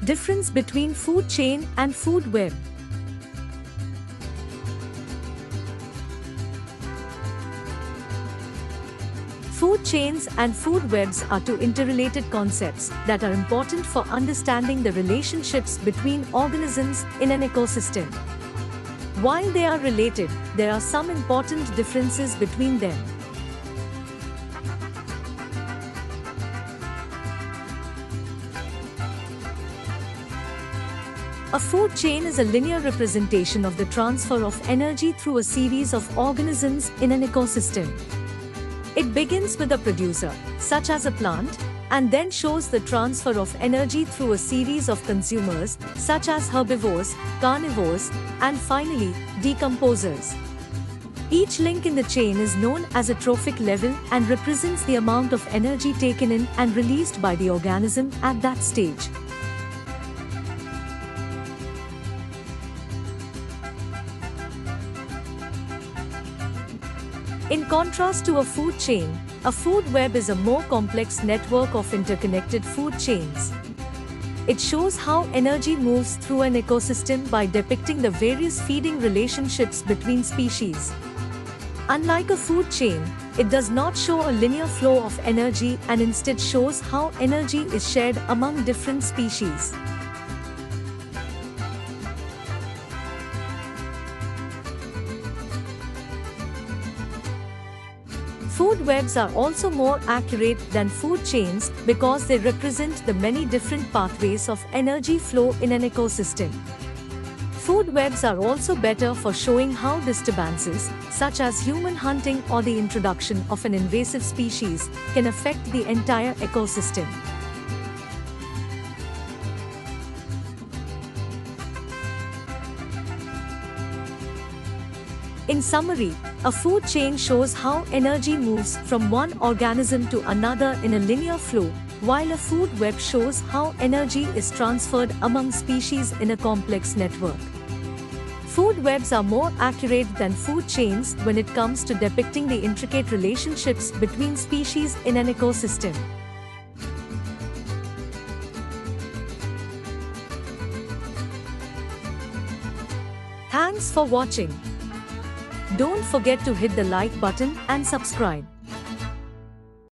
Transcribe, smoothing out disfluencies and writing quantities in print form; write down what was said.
Difference between food chain and food web. Food chains and food webs are two interrelated concepts that are important for understanding the relationships between organisms in an ecosystem. While they are related, there are some important differences between them. A food chain is a linear representation of the transfer of energy through a series of organisms in an ecosystem. It begins with a producer, such as a plant, and then shows the transfer of energy through a series of consumers, such as herbivores, carnivores, and finally, decomposers. Each link in the chain is known as a trophic level and represents the amount of energy taken in and released by the organism at that stage. In contrast to a food chain, a food web is a more complex network of interconnected food chains. It shows how energy moves through an ecosystem by depicting the various feeding relationships between species. Unlike a food chain, it does not show a linear flow of energy and instead shows how energy is shared among different species. Food webs are also more accurate than food chains because they represent the many different pathways of energy flow in an ecosystem. Food webs are also better for showing how disturbances, such as human hunting or the introduction of an invasive species, can affect the entire ecosystem. In summary, a food chain shows how energy moves from one organism to another in a linear flow, while a food web shows how energy is transferred among species in a complex network. Food webs are more accurate than food chains when it comes to depicting the intricate relationships between species in an ecosystem. Thanks for watching. Don't forget to hit the like button and subscribe.